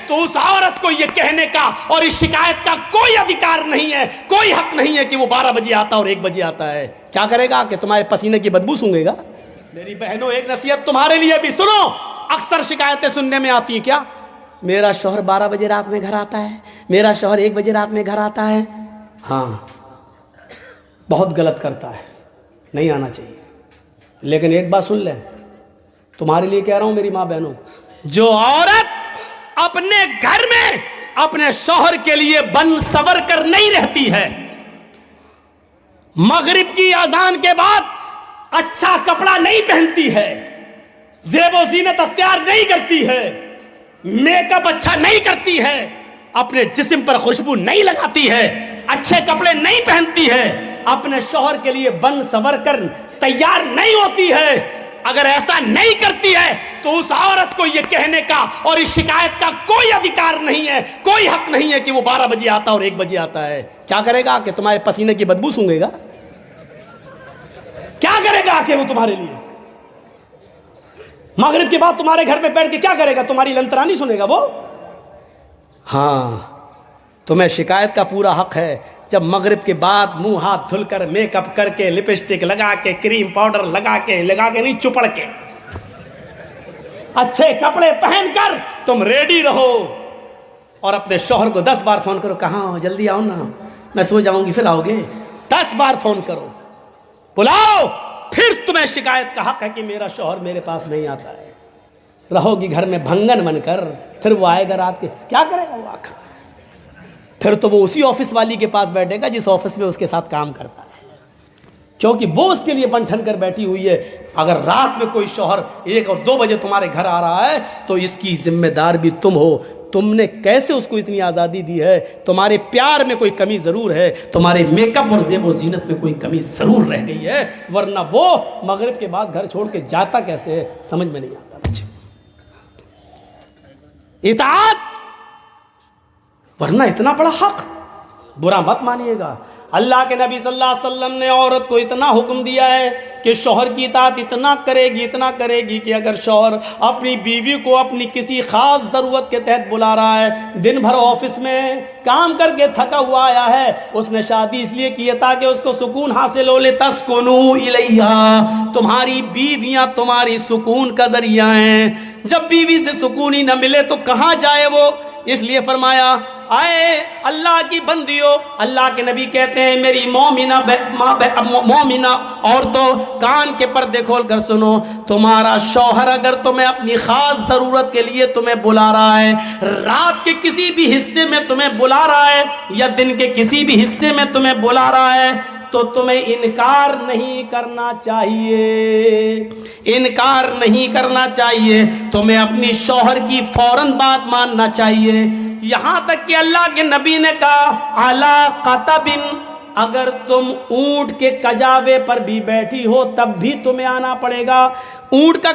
तो उस औरत को यह कहने का और इस शिकायत का कोई अधिकार नहीं है, कोई हक नहीं है कि वो 12 बजे आता और 1 बजे आता है। क्या करेगा कि तुम्हारे पसीने की बदबू सूंघेगा? मेरी बहनों, एक नसीहत तुम्हारे लिए भी सुनो। अक्सर शिकायतें सुनने में आती हैं, क्या मेरा शौहर 12 बजे रात में घर आता है, मेरा शौहर 1 बजे रात में घर आता है। हाँ, बहुत गलत करता है, नहीं आना चाहिए। लेकिन एक बात सुन ले, तुम्हारे लिए कह रहा हूं मेरी माँ बहनों, जो औरत अपने घर में अपने शौहर के लिए बन सवर कर नहीं रहती है, मगरिब की अजान के बाद अच्छा कपड़ा नहीं पहनती है, ज़ेबो ज़ीनत अख्तियार नहीं करती है, मेकअप अच्छा नहीं करती है, अपने जिस्म पर खुशबू नहीं लगाती है, अच्छे कपड़े नहीं पहनती है, अपने शौहर के लिए बन सवर कर तैयार नहीं होती है, अगर ऐसा नहीं करती है तो उस औरत को यह कहने का और इस शिकायत का कोई अधिकार नहीं है, कोई हक नहीं है कि वो 12 बजे आता और 1 बजे आता है। क्या करेगा कि तुम्हारे पसीने की बदबू सूंघेगा? क्या करेगा कि वो तुम्हारे लिए? मगरिब के बाद तुम्हारे घर पे बैठ के क्या करेगा? तुम्हारी लंतरानी सुनेगा वो? हाँ, तुम्हें शिकायत का पूरा हक है। जब मगरिब के बाद मुंह हाथ धुलकर, मेकअप करके, लिपस्टिक लगा के, क्रीम पाउडर लगा के नहीं, चुपड़ के, अच्छे कपड़े पहनकर तुम रेडी रहो और अपने शौहर को 10 बार फोन करो, कहाँ हो, जल्दी आओ ना, मैं सो जाऊंगी फिर आओगे। 10 बार फोन करो, बुलाओ, फिर तुम्हें शिकायत का हक है कि मेरा शौहर मेरे पास नहीं आता है। रहोगी घर में भंगन बनकर, फिर वो आएगा रात के, क्या करेगा वो आकर? फिर तो वो उसी ऑफिस वाली के पास बैठेगा जिस ऑफिस में उसके साथ काम करता है, क्योंकि वो उसके लिए बन ठन कर बैठी हुई है। अगर रात में कोई शौहर 1 और 2 बजे तुम्हारे घर आ रहा है तो इसकी जिम्मेदार भी तुम हो। तुमने कैसे उसको इतनी आज़ादी दी है? तुम्हारे प्यार में कोई कमी ज़रूर है, तुम्हारे मेकअप और ज़ेब और ज़ीनत में कोई कमी ज़रूर रह गई है, वरना वो मगरिब के बाद घर छोड़ के जाता कैसे है, समझ में नहीं आता मुझे। इताअत, वरना इतना बड़ा हक, बुरा मत मानिएगा। अल्लाह के नबी सल्लल्लाहु अलैहि वसल्लम ने औरत को इतना हुक्म दिया है कि शौहर की इताअत इतना करेगी कि अगर शौहर अपनी बीवी को अपनी किसी ख़ास ज़रूरत के तहत बुला रहा है, दिन भर ऑफिस में काम करके थका हुआ आया है, उसने शादी इसलिए की है ताकि उसको सुकून हासिल हो ले, तस्कुनू इलैहा, तुम्हारी बीवियाँ तुम्हारी सुकून का ज़रिया हैं। जब बीवी से सुकून ही न मिले तो कहाँ जाए वो? इसलिए फरमाया, आए अल्लाह की बंदियों, अल्लाह के नबी कहते हैं, मेरी मोमिना औरतों, कान के पर्दे खोल कर सुनो, तुम्हारा शौहर अगर तुम्हें अपनी खास ज़रूरत के लिए तुम्हें बुला रहा है, रात के किसी भी हिस्से में तुम्हें बुला रहा है या दिन के किसी भी हिस्से में तुम्हें बुला रहा है, तो तुम्हें इनकार नहीं करना चाहिए, इनकार नहीं करना चाहिए, तुम्हें अपनी शौहर की फौरन बात मानना चाहिए। यहां तक कि अल्लाह के नबी ने कहा, अला क़तबिन, अगर तुम ऊंट के कजावे पर भी बैठी हो तब भी तुम्हें आना पड़ेगा। ऊंट का